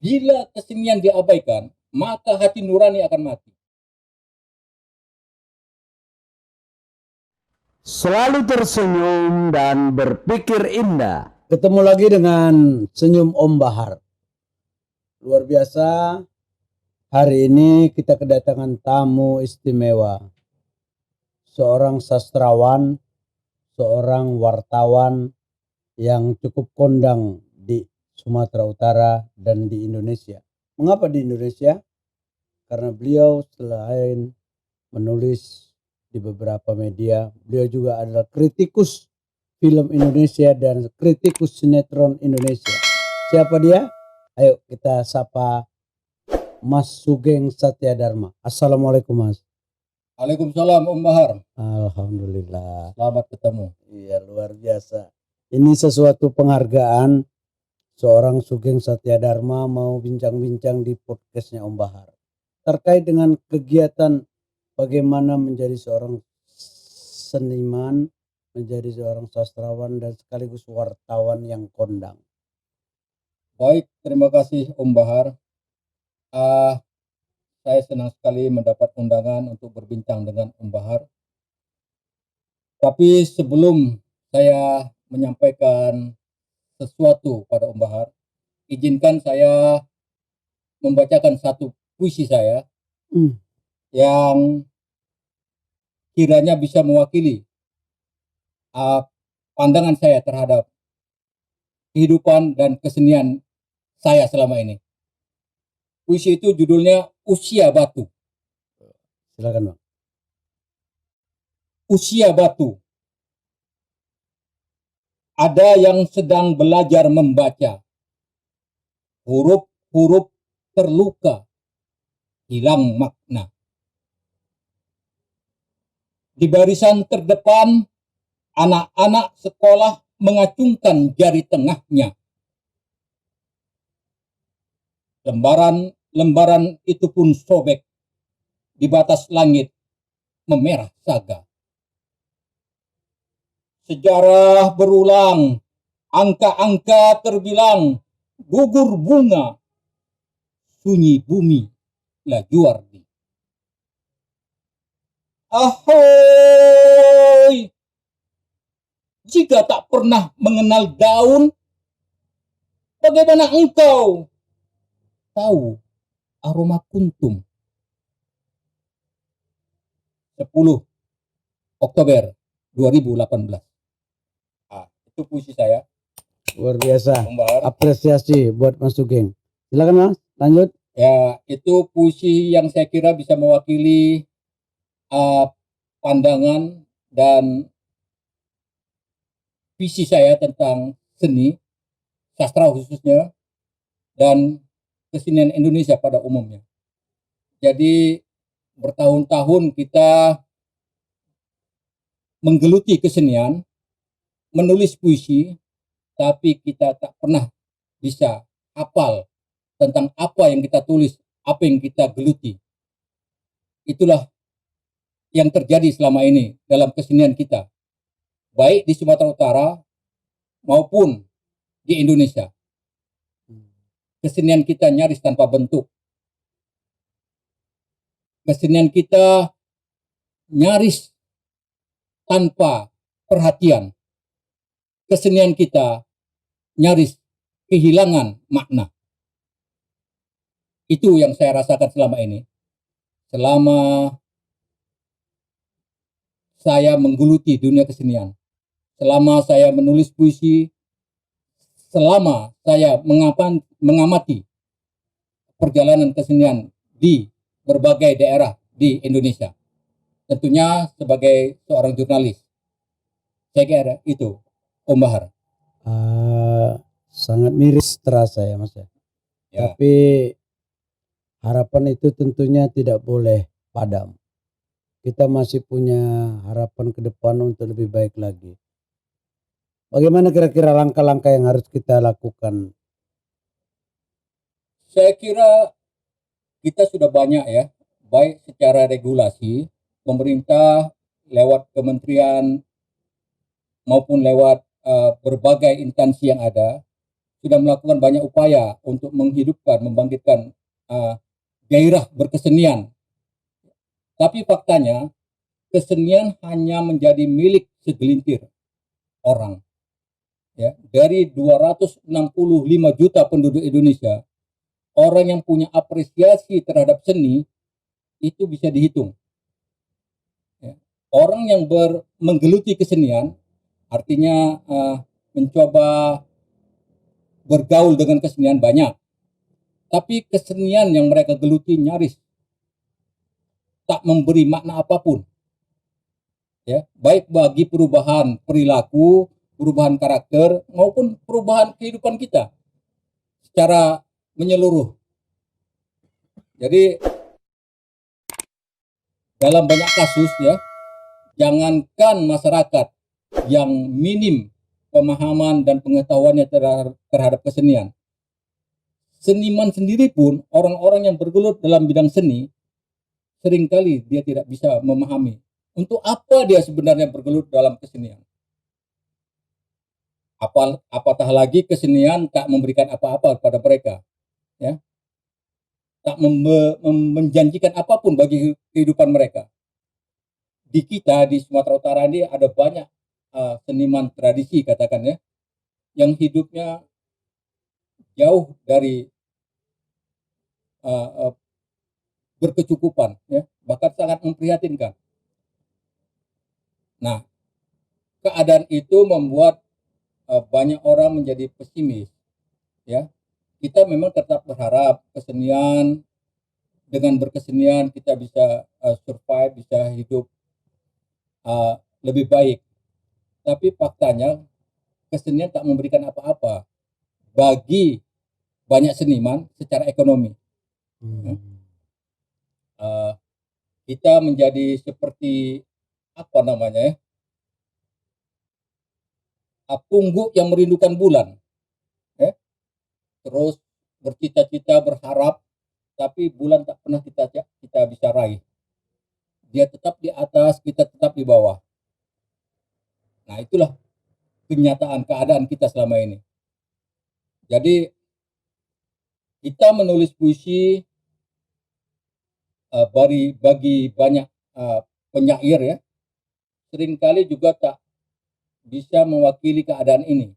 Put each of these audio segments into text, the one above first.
Bila kesenian diabaikan, maka hati nurani akan mati. Selalu tersenyum dan berpikir indah. Ketemu lagi dengan Senyum Om Bahar. Luar biasa, hari ini kita kedatangan tamu istimewa. Seorang sastrawan, seorang wartawan yang cukup kondang di Sumatera Utara dan di Indonesia. Mengapa di Indonesia? Karena beliau selain menulis di beberapa media, beliau juga adalah kritikus film Indonesia dan kritikus sinetron Indonesia. Siapa dia? Ayo kita sapa Mas Sugeng Satyadharma. Assalamualaikum Mas. Waalaikumsalam Om Bahar. Alhamdulillah. Selamat ketemu. Iya, luar biasa. Ini sesuatu penghargaan, seorang Sugeng Satyadharma mau bincang-bincang di podcastnya Om Bahar terkait dengan kegiatan bagaimana menjadi seorang seniman, menjadi seorang sastrawan dan sekaligus wartawan yang kondang. Baik, terima kasih Om Bahar. Saya senang sekali mendapat undangan untuk berbincang dengan Om Bahar. Tapi sebelum saya menyampaikan sesuatu pada Om Bahar, izinkan saya membacakan satu puisi saya yang kiranya bisa mewakili pandangan saya terhadap kehidupan dan kesenian saya selama ini. Puisi itu judulnya Usia Batu. Silakan Bang. Usia batu. Ada yang sedang belajar membaca. Huruf-huruf terluka, hilang makna. Di barisan terdepan, anak-anak sekolah mengacungkan jari tengahnya. Lembaran itu pun sobek. Di batas langit memerah saga. Sejarah berulang, angka-angka terbilang, gugur bunga, sunyi bumi lajuardi. Ahoy! Jika tak pernah mengenal daun, bagaimana engkau tahu aroma kuntum? 10 Oktober 2018. Itu puisi saya. Luar biasa. Om Bahar. Apresiasi buat Mas Sugeng. Silakan Mas, lanjut. Ya, itu puisi yang saya kira bisa mewakili pandangan dan visi saya tentang seni, sastra khususnya, dan kesenian Indonesia pada umumnya. Jadi bertahun-tahun kita menggeluti kesenian, menulis puisi, tapi kita tak pernah bisa hafal tentang apa yang kita tulis, apa yang kita geluti. Itulah yang terjadi selama ini dalam kesenian kita, baik di Sumatera Utara maupun di Indonesia. Kesenian kita nyaris tanpa bentuk. Kesenian kita nyaris tanpa perhatian. Kesenian kita nyaris kehilangan makna. Itu yang saya rasakan selama ini. Selama saya menggeluti dunia kesenian. Selama saya menulis puisi. Selama saya mengamati perjalanan kesenian di berbagai daerah di Indonesia. Tentunya sebagai seorang jurnalis. Saya kira itu, Om Bahar. Sangat miris terasa ya Mas ya. Tapi harapan itu tentunya tidak boleh padam. Kita masih punya harapan ke depan untuk lebih baik lagi. Bagaimana kira-kira langkah-langkah yang harus kita lakukan? Saya kira kita sudah banyak ya, baik secara regulasi, pemerintah lewat kementerian maupun lewat berbagai instansi yang ada, sudah melakukan banyak upaya untuk menghidupkan, membangkitkan gairah berkesenian. Tapi faktanya kesenian hanya menjadi milik segelintir orang. Ya, dari 265 juta penduduk Indonesia, orang yang punya apresiasi terhadap seni itu bisa dihitung. Ya. Orang yang menggeluti kesenian, artinya mencoba bergaul dengan kesenian banyak, tapi kesenian yang mereka geluti nyaris tak memberi makna apapun, ya, baik bagi perubahan perilaku, perubahan karakter, maupun perubahan kehidupan kita secara menyeluruh. Jadi dalam banyak kasus, ya, jangankan masyarakat yang minim pemahaman dan pengetahuannya terhadap kesenian, seniman sendiri pun, orang-orang yang bergelut dalam bidang seni, seringkali dia tidak bisa memahami untuk apa dia sebenarnya bergelut dalam kesenian. Apatah lagi kesenian tak memberikan apa-apa kepada mereka, ya, tak menjanjikan apapun bagi kehidupan mereka. Di kita di Sumatera Utara ini ada banyak seniman tradisi, katakan, ya, yang hidupnya jauh dari berkecukupan, ya, bahkan sangat memprihatinkan. Nah, keadaan itu membuat banyak orang menjadi pesimis, ya. Kita memang tetap berharap kesenian, dengan berkesenian kita bisa survive, bisa hidup lebih baik. Tapi faktanya kesenian tak memberikan apa-apa bagi banyak seniman secara ekonomi. Kita menjadi seperti apa namanya, ya, pungguk yang merindukan bulan, ya, terus bercita-cita, berharap, tapi bulan tak pernah kita bisa raih. Dia tetap di atas, kita tetap di bawah. Nah, itulah kenyataan keadaan kita selama ini. Jadi kita menulis puisi bagi banyak penyair, ya, seringkali juga tak bisa mewakili keadaan ini.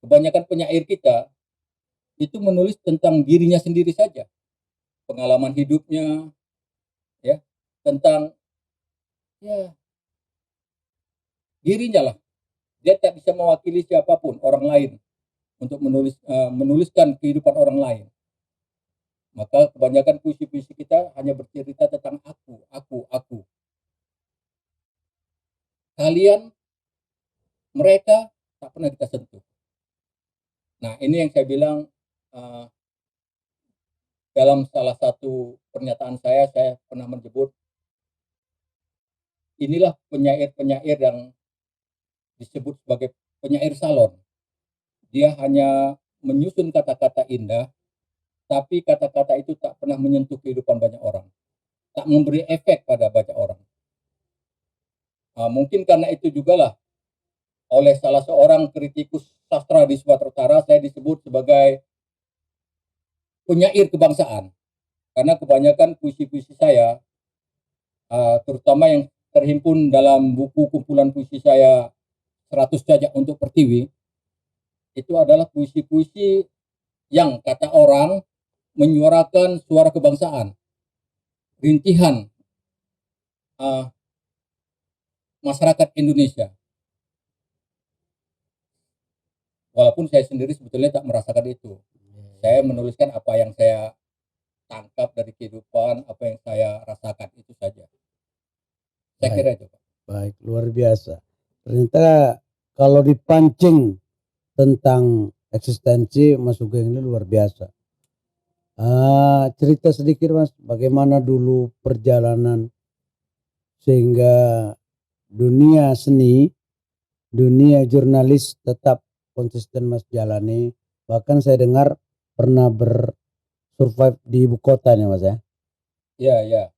Kebanyakan penyair kita itu menulis tentang dirinya sendiri saja, pengalaman hidupnya, ya, tentang, ya, dirinya lah. Dia tak bisa mewakili siapapun orang lain untuk menuliskan kehidupan orang lain. Maka kebanyakan puisi-puisi kita hanya bercerita tentang aku. Kalian, mereka tak pernah kita sentuh. Nah, ini yang saya bilang dalam salah satu pernyataan saya pernah menyebut inilah penyair-penyair yang disebut sebagai penyair salon. Dia hanya menyusun kata-kata indah, tapi kata-kata itu tak pernah menyentuh kehidupan banyak orang, tak memberi efek pada banyak orang. Mungkin karena itu juga lah oleh salah seorang kritikus sastra di Sumatera Utara saya disebut sebagai penyair kebangsaan, karena kebanyakan puisi-puisi saya, terutama yang terhimpun dalam buku kumpulan puisi saya 100 Jajak untuk Pertiwi, itu adalah puisi-puisi yang kata orang menyuarakan suara kebangsaan, rintihan masyarakat Indonesia. Walaupun saya sendiri sebetulnya tak merasakan itu. Saya menuliskan apa yang saya tangkap dari kehidupan, apa yang saya rasakan, itu saja. Saya kira itu, Pak. Baik, luar biasa. Ternyata kalau dipancing tentang eksistensi Mas Sugeng ini luar biasa. Cerita sedikit, Mas, bagaimana dulu perjalanan sehingga dunia seni, dunia jurnalis tetap konsisten Mas jalani. Bahkan saya dengar pernah bersurvive di ibu kota nih, Mas, ya. Ya.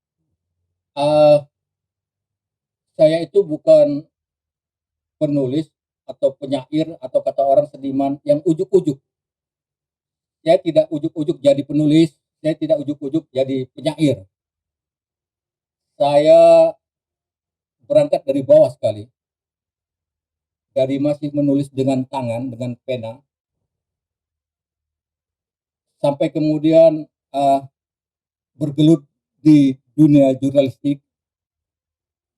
Saya itu bukan penulis atau penyair atau kata orang seniman yang ujuk-ujuk. saya tidak ujuk-ujuk jadi penulis, saya tidak ujuk-ujuk jadi penyair. Saya berangkat dari bawah sekali, dari masih menulis dengan tangan, dengan pena, sampai kemudian bergelut di dunia jurnalistik,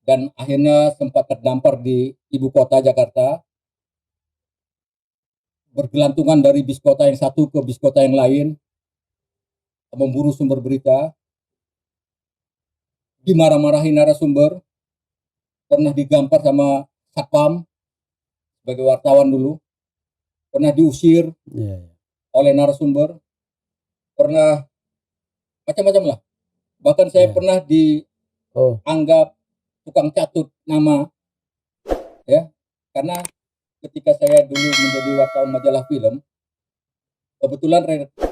dan akhirnya sempat terdampar di ibu kota Jakarta, bergelantungan dari bis kota yang satu ke bis kota yang lain, memburu sumber berita, dimarah-marahi narasumber, pernah digampar sama satpam sebagai wartawan dulu, pernah diusir Iya, iya. oleh narasumber, pernah macam-macam lah. Bahkan saya Ya. pernah Oh, dianggap tukang catut nama, ya, karena ketika saya dulu menjadi wartawan majalah film, kebetulan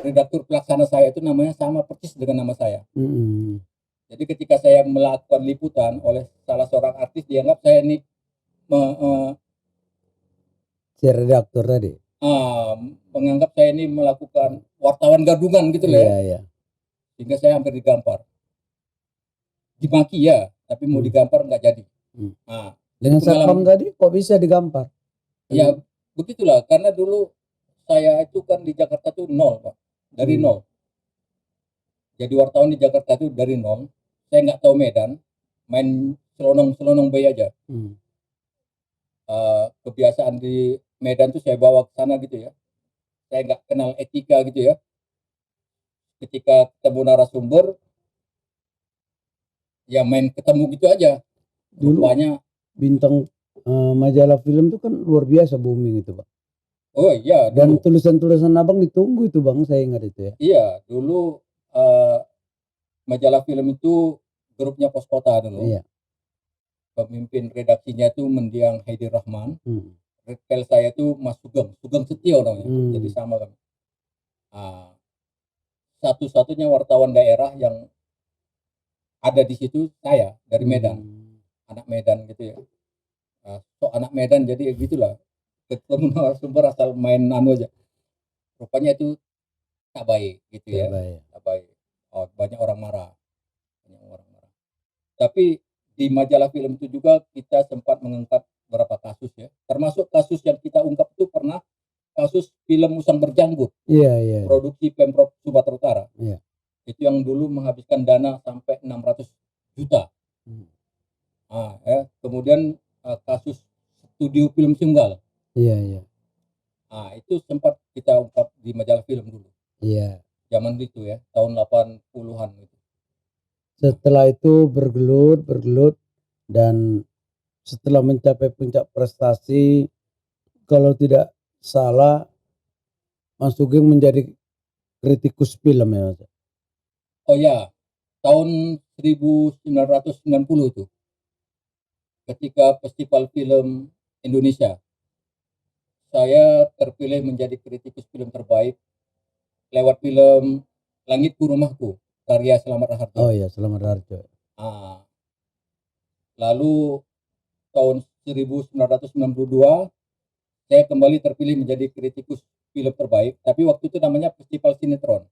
redaktur pelaksana saya itu namanya sama persis dengan nama saya. Jadi ketika saya melakukan liputan oleh salah seorang artis, dianggap saya ini si redaktur tadi. menganggap saya ini melakukan wartawan gadungan gitu lah ya. Iya, iya. Sehingga saya hampir digampar. Dimaki ya, tapi mau digampar nggak jadi. Nah, Dengan satpam tadi kok bisa digampar? ya begitulah, karena dulu saya itu kan di Jakarta tuh nol, Pak. Dari nol. Jadi wartawan di Jakarta itu dari nol. Saya nggak tahu Medan, main selonong-selonong bayi aja. Kebiasaan di Medan tuh saya bawa ke sana gitu ya. Saya nggak kenal etika gitu ya. Ketika ketemu narasumber, ya main ketemu gitu aja. Dulu Rupanya, bintang majalah film itu kan luar biasa booming itu, Pak. oh iya, Dan dulu, tulisan-tulisan abang ditunggu itu, Bang, saya ingat itu ya. iya, dulu majalah film itu grupnya Pos Kota dulu. Iya. Pemimpin redaksinya itu Mendiang Haidir Rahman. Redpel saya itu Mas Sugeng Setio namanya. Jadi sama kan. Satu-satunya wartawan daerah yang ada di situ saya dari Medan, anak Medan gitu ya. Anak Medan jadi gitulah, ketemu narasumber asal main anu aja, rupanya itu tak baik gitu ya. Tak baik. Banyak orang marah, tapi di majalah film itu juga kita sempat mengangkat beberapa kasus ya, termasuk kasus yang kita ungkap itu pernah kasus film Musang Berjanggut. Iya. Produksi Pemprov Sumatera Utara. Iya. Itu yang dulu menghabiskan dana sampai 600 juta. Ya. Kemudian kasus studio film Sunggal. Iya. Itu sempat kita ungkap di majalah film dulu. Iya. Zaman itu ya, tahun 80-an gitu. Setelah itu bergelut dan setelah mencapai puncak prestasi, kalau tidak salah Mas Sugeng menjadi kritikus film ya, Mas. Oh ya, tahun 1990 itu, ketika Festival Film Indonesia, saya terpilih menjadi kritikus film terbaik lewat film Langitku Rumahku, karya Slamet Raharjo. Oh iya, Slamet Raharjo. Lalu tahun 1992 saya kembali terpilih menjadi kritikus film terbaik, tapi waktu itu namanya Festival Sinetron.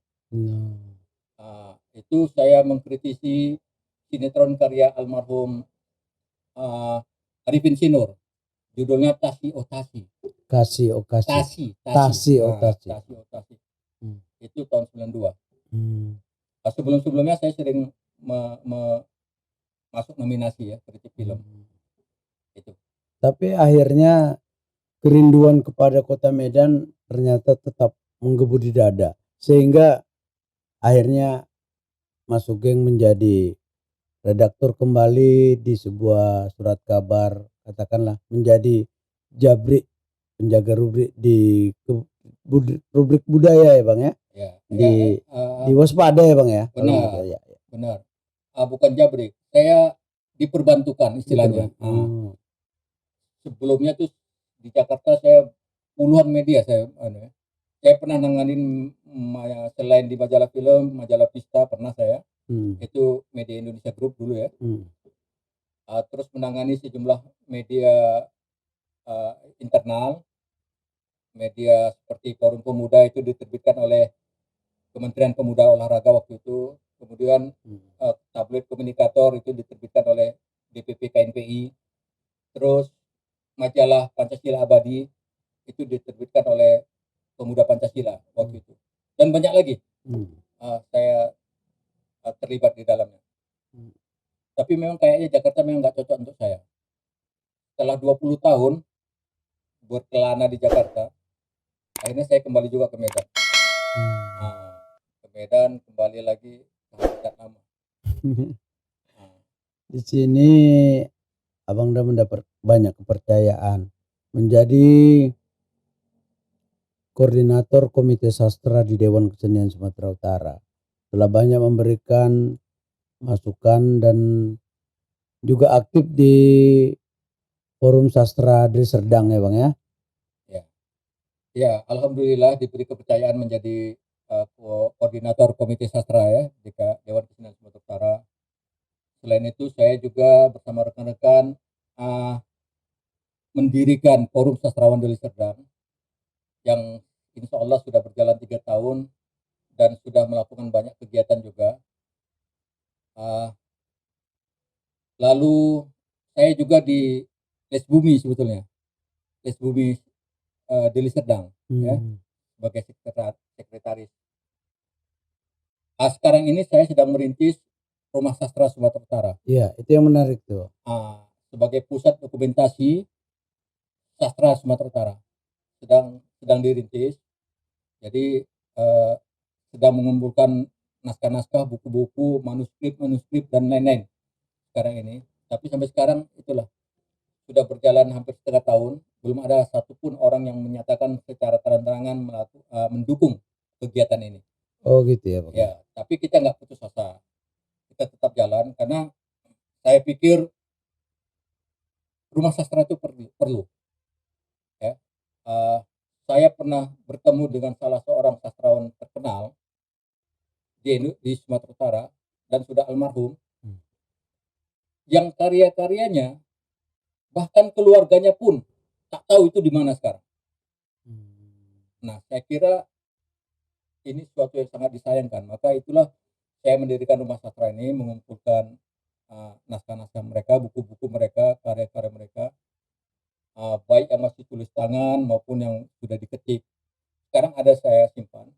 Itu saya mengkritisi sinetron karya almarhum Arifin Sinur, judulnya Tasi Otasi. Itu tahun 92. Sebelum-sebelumnya saya sering masuk nominasi ya kritik film. Itu. Tapi akhirnya kerinduan kepada kota Medan ternyata tetap menggebu di dada, sehingga akhirnya Mas Sugeng menjadi redaktur kembali di sebuah surat kabar, katakanlah menjadi jabrik, penjaga rubrik di rubrik budaya ya Bang ya. Di Waspada ya Bang ya. Benar. Bukan jabrik, saya diperbantukan istilahnya. Sebelumnya tuh di Jakarta saya puluhan media saya pernah nanganin, selain di majalah film, majalah Pista pernah saya. Itu Media Indonesia Group dulu ya. Terus menangani sejumlah media internal, media seperti Forum Pemuda itu diterbitkan oleh Kementerian Pemuda Olahraga waktu itu. Kemudian tabloid komunikator itu diterbitkan oleh DPP KNPI. Terus majalah Pancasila Abadi itu diterbitkan oleh Pemuda Pancasila waktu itu. Dan banyak lagi saya terlibat di dalamnya. Tapi memang kayaknya Jakarta memang nggak cocok untuk saya. Setelah 20 tahun berkelana di Jakarta, akhirnya saya kembali juga ke Medan. Ke Medan, kembali lagi ke habitat lama. Di sini Abang udah mendapat banyak kepercayaan menjadi koordinator Komite Sastra di Dewan Kesenian Sumatera Utara. Telah banyak memberikan masukan dan juga aktif di Forum Sastra Deli Serdang ya Bang ya. Ya, alhamdulillah diberi kepercayaan menjadi koordinator Komite Sastra ya di Dewan Kesenian Sumatera Utara. Selain itu saya juga bersama rekan-rekan mendirikan Forum Sastrawan Deli Serdang yang insya Allah sudah berjalan 3 tahun dan sudah melakukan banyak kegiatan juga. Lalu saya juga di Les Bumi sebetulnya, Les Bumi Deli Serdang ya, sebagai sekretaris. Sekarang ini saya sedang merintis Rumah Sastra Sumatera Utara. Iya, itu yang menarik tuh. Sebagai pusat dokumentasi sastra Sumatera Utara sedang dirintis. Jadi sedang mengumpulkan naskah-naskah, buku-buku, manuskrip dan lain-lain sekarang ini. Tapi sampai sekarang itulah sudah berjalan hampir setengah tahun, belum ada satupun orang yang menyatakan secara terang-terangan mendukung kegiatan ini. Oh gitu ya Pak. Ya, tapi kita nggak putus asa, kita tetap jalan karena saya pikir rumah sastra itu perlu. Ya, saya pernah bertemu dengan salah seorang sastrawan terkenal di Sumatera Utara dan sudah almarhum, yang karya-karyanya bahkan keluarganya pun tak tahu itu di mana sekarang. Nah, saya kira ini sesuatu yang sangat disayangkan. Maka itulah saya mendirikan Rumah Sastra ini, mengumpulkan naskah-naskah mereka, buku-buku mereka, karya-karya mereka, baik yang masih tulis tangan maupun yang sudah diketik. Sekarang ada saya simpan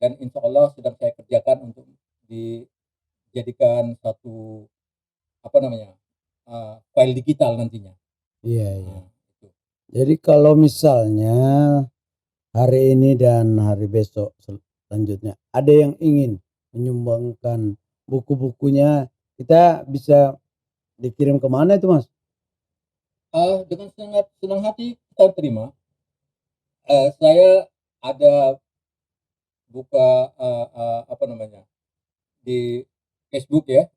dan insya Allah sedang saya kerjakan untuk dijadikan satu file digital nantinya. Iya. Itu. Jadi kalau misalnya hari ini dan hari besok selanjutnya ada yang ingin menyumbangkan buku-bukunya, kita bisa dikirim kemana itu Mas? Dengan sangat senang hati kita terima. Saya ada buka di Facebook ya.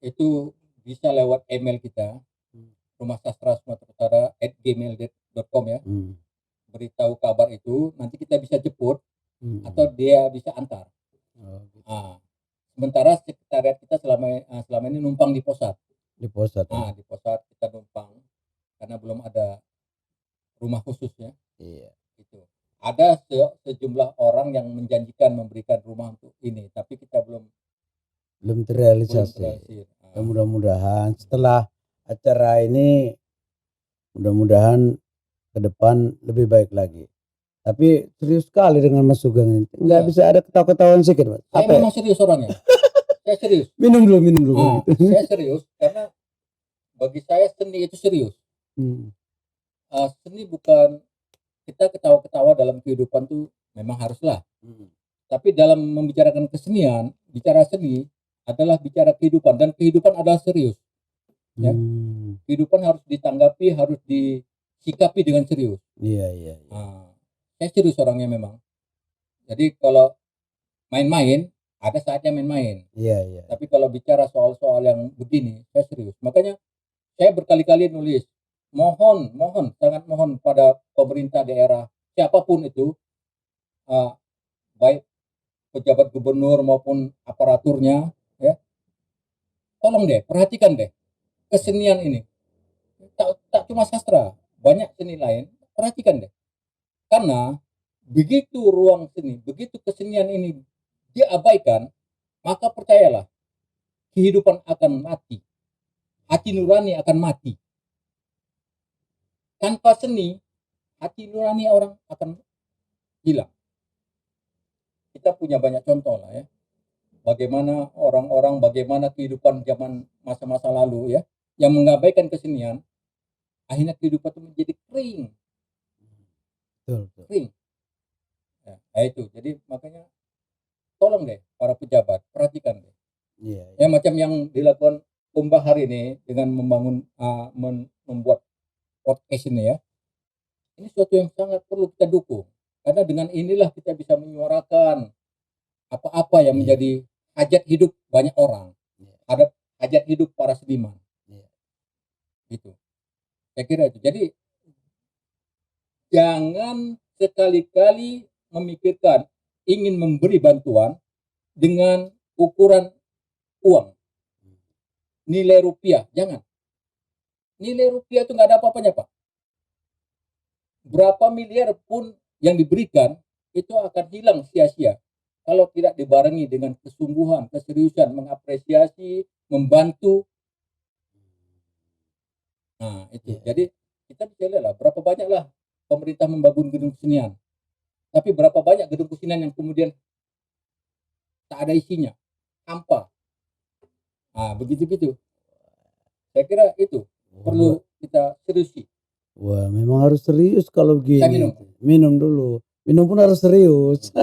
Itu bisa lewat email kita, rumahsastra-sumatera-utara@gmail.com ya. Beritahu kabar itu, nanti kita bisa jemput atau dia bisa antar. Sementara sekretariat kita selama ini numpang di Posat. Di Posat kita numpang karena belum ada rumah khususnya. Iya. Gitu. Ada sejumlah orang yang menjanjikan memberikan rumah untuk ini, tapi kita belum terrealisasi. Mudah-mudahan setelah acara ini mudah-mudahan ke depan lebih baik lagi. Tapi serius sekali dengan Mas Sugeng ini. Enggak bisa ada ketawa-ketawaan sedikit, Mas. Saya memang serius orangnya. Saya serius. Minum dulu. Saya serius karena bagi saya seni itu serius. Seni bukan kita ketawa-ketawa dalam kehidupan tuh memang haruslah. Tapi dalam membicarakan kesenian, bicara seni adalah bicara kehidupan dan kehidupan adalah serius. Ya. Kehidupan harus ditanggapi, harus disikapi dengan serius. Iya. Saya serius orangnya memang. Jadi kalau main-main, ada saatnya main-main. Iya. Tapi kalau bicara soal-soal yang begini, saya serius. Makanya saya berkali-kali nulis, sangat mohon pada pemerintah daerah, siapapun itu, baik pejabat gubernur maupun aparaturnya, ya, tolong deh, perhatikan deh kesenian ini. Tak cuma sastra, banyak seni lain, perhatikan deh. Karena begitu ruang seni, begitu kesenian ini diabaikan, maka percayalah, kehidupan akan mati. Hati nurani akan mati. Tanpa seni, hati nurani orang akan hilang. Kita punya banyak contoh lah ya. Bagaimana orang-orang, bagaimana kehidupan zaman masa-masa lalu ya, yang mengabaikan kesenian, akhirnya kehidupan itu menjadi kering. Betul. Kering. Ya, itu. Jadi makanya tolong deh para pejabat, perhatikan deh. Iya. Ya macam yang dilakukan Om Bahar ini dengan membangun membuat podcast ini ya. Ini suatu yang sangat perlu kita dukung. Karena dengan inilah kita bisa menyuarakan apa-apa yang Iya. menjadi hajat hidup banyak orang. Iya. Ada hajat hidup para seniman. Iya. Gitu. Saya kira itu. Jadi jangan sekali-kali memikirkan ingin memberi bantuan dengan ukuran uang. Nilai rupiah, jangan. Nilai rupiah itu nggak ada apa-apanya, Pak. Berapa miliar pun yang diberikan itu akan hilang sia-sia kalau tidak dibarengi dengan kesungguhan, keseriusan, mengapresiasi, membantu. Nah, itu. Iya. Jadi kita bisa lihat lah berapa banyak lah pemerintah membangun gedung kesenian. Tapi berapa banyak gedung kesenian yang kemudian tak ada isinya, hampa. Nah, begitu-begitu. Saya kira itu perlu kita seriusi. Wah, memang harus serius kalau Saya gini. minum. Minum dulu. Minum pun harus serius.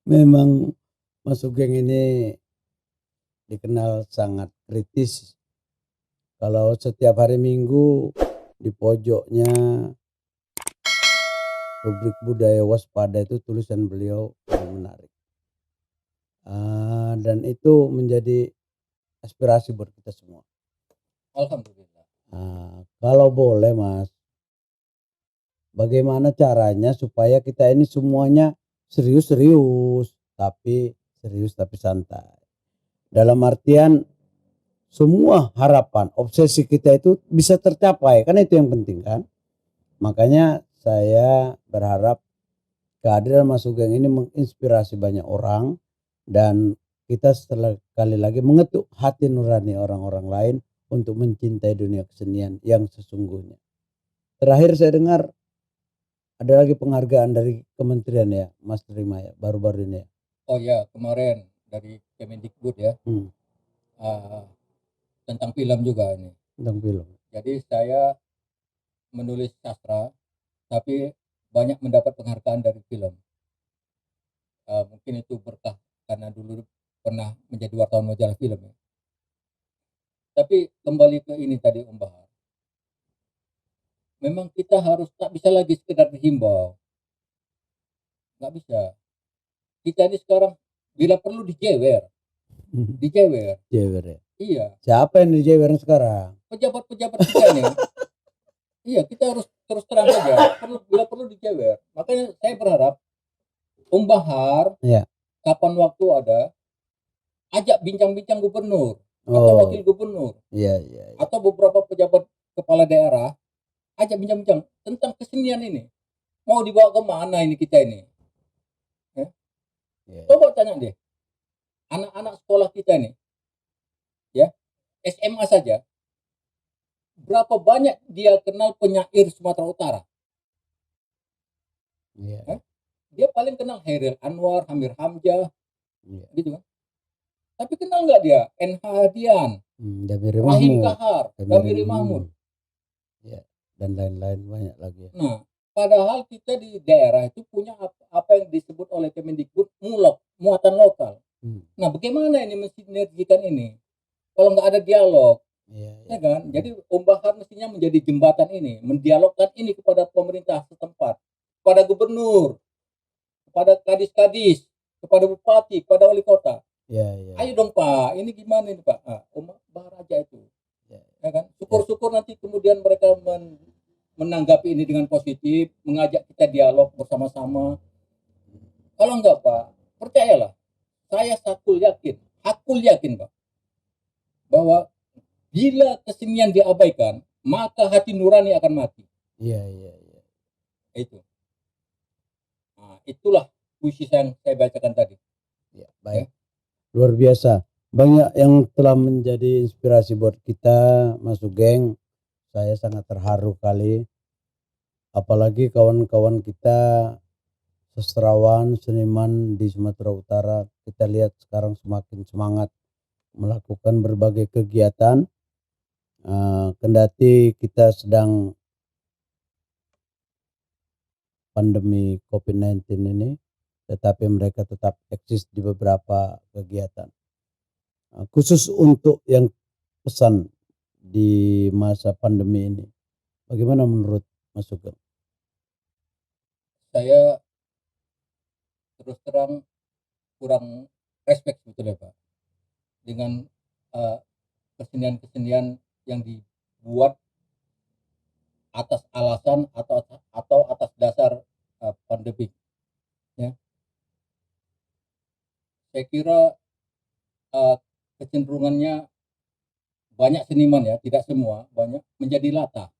Memang Mas Sugeng ini dikenal sangat kritis. Kalau setiap hari Minggu di pojoknya rubrik budaya waspada itu tulisan beliau yang menarik. Dan itu menjadi aspirasi buat kita semua. Alhamdulillah. Kalau boleh Mas, bagaimana caranya supaya kita ini semuanya serius tapi santai. Dalam artian semua harapan, obsesi kita itu bisa tercapai, kan itu yang penting kan. Makanya saya berharap kehadiran Mas Sugeng ini menginspirasi banyak orang dan kita sekali lagi mengetuk hati nurani orang-orang lain untuk mencintai dunia kesenian yang sesungguhnya. Terakhir saya dengar ada lagi penghargaan dari kementerian ya, Mas terima ya, baru-baru ini ya. Oh ya, kemarin dari Kemendikbud ya, tentang film juga ini. Tentang film. Jadi saya menulis sastra, tapi banyak mendapat penghargaan dari film. Mungkin itu berkah karena dulu pernah menjadi wartawan majalah film ya. Tapi kembali ke ini tadi Om Bahar. Memang kita harus tak bisa lagi sekedar dihimbau. Nggak bisa. Kita ini sekarang bila perlu dijewer. Dijewer. Jewer ya. Iya. Siapa yang dijewer sekarang? Pejabat-pejabat kita nih. Iya, kita harus terus terang saja. Bila perlu dijewer. Makanya saya berharap Om Bahar, ya, kapan waktu ada, ajak bincang-bincang gubernur atau wakil gubernur, ya. atau beberapa pejabat kepala daerah, ajak bincang-bincang tentang kesenian ini. Mau dibawa ke mana ini kita ini? Coba tanya deh, anak-anak sekolah kita ini, ya SMA saja, berapa banyak dia kenal penyair Sumatera Utara? Dia paling kenal Hairil Anwar, Hamir Hamzah, gitu kan. Tapi kenal nggak dia NH Hadian, Rahim Kahar, Damiri Mahmud, dan lain-lain banyak lagi. Nah, padahal kita di daerah itu punya apa yang disebut oleh Kemendikbud muatan lokal. Nah, bagaimana ini mensinergikan ini? Kalau nggak ada dialog, ya kan? Jadi Om Bahar mestinya menjadi jembatan ini, mendialogkan ini kepada pemerintah setempat, kepada gubernur, kepada kadis-kadis, kepada bupati, kepada wali kota. Ayo dong Pak, ini gimana ini Pak? Om Bahar aja itu, ya kan? Syukur-syukur nanti kemudian mereka menanggapi ini dengan positif, mengajak kita dialog bersama-sama. Kalau enggak Pak, percayalah, saya hakul yakin Pak, bahwa bila kesenian diabaikan, maka hati nurani akan mati. Itu. Nah, itulah puisi yang saya bacakan tadi. Ya, baik. Luar biasa. Banyak yang telah menjadi inspirasi buat kita, Mas Sugeng. Saya sangat terharu kali. Apalagi kawan-kawan kita sastrawan, seniman di Sumatera Utara. Kita lihat sekarang semakin semangat melakukan berbagai kegiatan. Kendati kita sedang pandemi COVID-19 ini, tetapi mereka tetap eksis di beberapa kegiatan. Khusus untuk yang pesan di masa pandemi ini, bagaimana menurut Mas Sugeng? Saya terus terang kurang respect sebetulnya Pak dengan kesenian-kesenian yang dibuat atas alasan atau atas dasar pandemi. Ya. Saya kira kecenderungannya banyak seniman ya, tidak semua, banyak menjadi latah.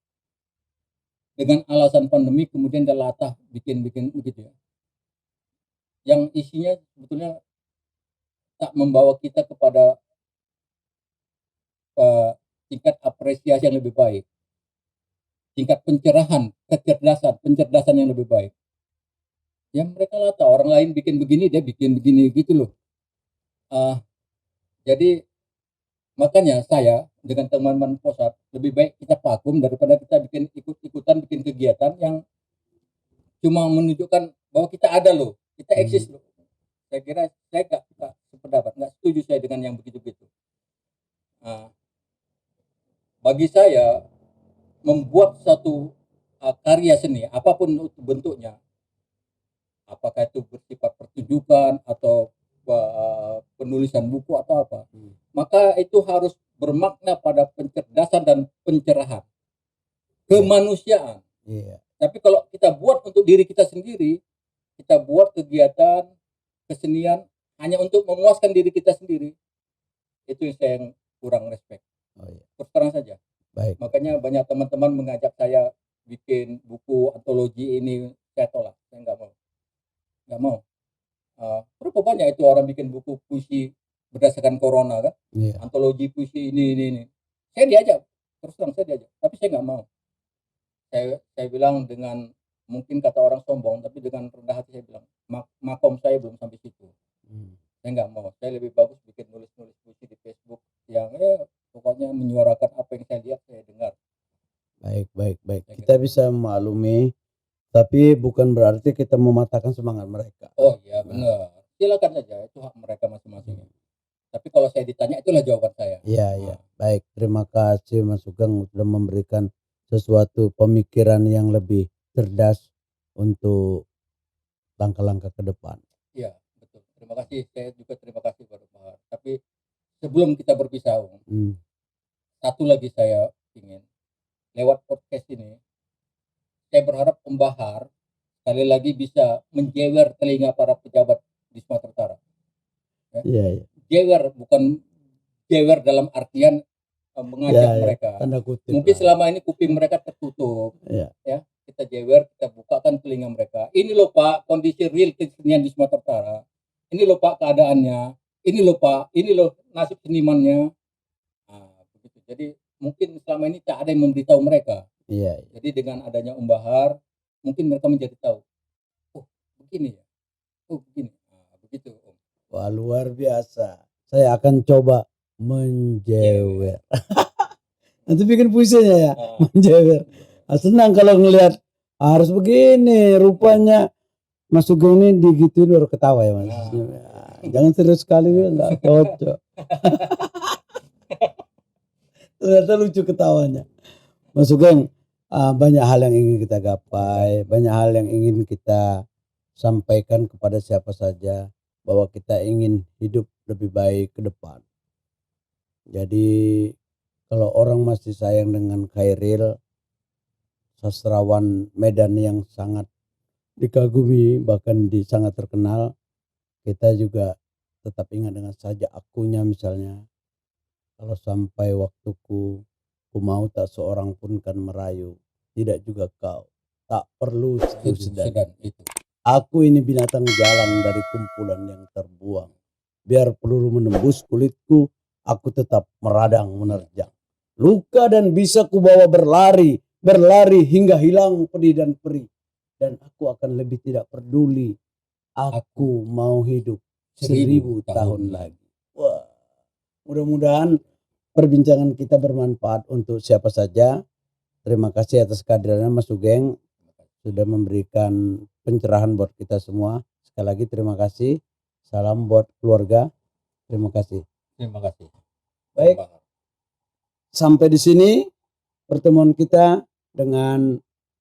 Dengan alasan pandemi kemudian dia latah bikin begitu ya. Yang isinya sebetulnya tak membawa kita kepada tingkat apresiasi yang lebih baik, tingkat pencerahan, pencerdasan yang lebih baik. Ya mereka latah, orang lain bikin begini, dia bikin begini gitu loh. Jadi makanya saya dengan teman-teman Posat lebih baik kita vakum daripada kita bikin ikut-ikutan bikin kegiatan yang cuma menunjukkan bahwa kita ada loh, kita eksis loh. Saya kira saya nggak sependapat, nggak setuju saya dengan yang begitu-begitu. Bagi saya membuat satu karya seni apapun bentuknya, apakah itu bersifat pertunjukan atau penulisan buku atau apa, maka itu harus bermakna pada pencerdasan dan pencerahan kemanusiaan. Tapi kalau kita buat untuk diri kita sendiri, kita buat kegiatan kesenian hanya untuk memuaskan diri kita sendiri, itu yang saya kurang respect. Terus terang saja. Baik. Makanya banyak teman-teman mengajak saya bikin buku antologi ini, saya tolak, saya nggak mau. Berapa banyak itu orang bikin buku puisi berdasarkan corona kan, antologi puisi ini. Saya diajak, terus terang saya diajak, tapi saya nggak mau. Saya bilang dengan mungkin kata orang sombong, tapi dengan rendah hati saya bilang, makom saya belum sampai situ. Saya nggak mau. Saya lebih bagus bikin nulis puisi di Facebook yang pokoknya menyuarakan apa yang saya lihat, saya dengar. Baik. Kita bisa memaklumi, tapi bukan berarti kita mematahkan semangat mereka. Oh iya benar. Silakan saja, itu hak mereka masing-masing. Tapi kalau saya ditanya, itulah jawaban saya. Iya. Baik, terima kasih Mas Sugeng sudah memberikan sesuatu pemikiran yang lebih cerdas untuk langkah-langkah ke depan. Iya, betul. Terima kasih. Saya juga terima kasih Pak Bahar. Tapi sebelum kita berpisah, satu lagi saya ingin lewat podcast ini, saya berharap Om Bahar sekali lagi bisa menjewer telinga para pejabat di Sumatera Utara. Iya. Jewer, bukan jewer dalam artian mengajak mereka. Tanda kutip. Mungkin selama ini kuping mereka tertutup. Ya, kita jewer, kita bukakan telinga mereka. Ini loh Pak, kondisi real kesenian di Sumatera Utara. Ini loh Pak keadaannya. Ini loh Pak, ini loh nasib senimannya. Begitu. Jadi mungkin selama ini tak ada yang memberitahu mereka. Iya. Jadi dengan adanya Om Bahar, mungkin mereka menjadi tahu. Oh begini ya. Oh begini. Begitu Om. Wah luar biasa. Saya akan coba menjewer. Nanti bikin puisinya ya, menjewer. Senang kalau ngelihat harus begini. Rupanya Mas Sugeng ini digituin baru ketawa ya Mas. Jangan serius sekali, enggak cocok. Ternyata lucu ketawanya. Mas Sugeng, banyak hal yang ingin kita gapai, banyak hal yang ingin kita sampaikan kepada siapa saja, bahwa kita ingin hidup lebih baik ke depan. Jadi kalau orang masih sayang dengan Khairil, sastrawan Medan yang sangat dikagumi, bahkan sangat terkenal, kita juga tetap ingat dengan saja akunya misalnya. Kalau sampai waktuku, ku mau tak seorang pun kan merayu, tidak juga kau, tak perlu sedan. Aku ini binatang jalang dari kumpulan yang terbuang. Biar peluru menembus kulitku, aku tetap meradang menerjang. Luka dan bisa kubawa berlari hingga hilang pedih dan perih. Dan aku akan lebih tidak peduli. Aku mau hidup 1000 tahun lagi. Wah, mudah-mudahan perbincangan kita bermanfaat untuk siapa saja. Terima kasih atas kehadirannya Mas Sugeng, sudah memberikan pencerahan buat kita semua. Sekali lagi terima kasih. Salam buat keluarga. Terima kasih. Terima kasih. Baik, sampai di sini pertemuan kita dengan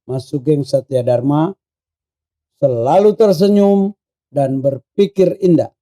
Mas Sugeng Satya Dharma. Selalu tersenyum dan berpikir indah.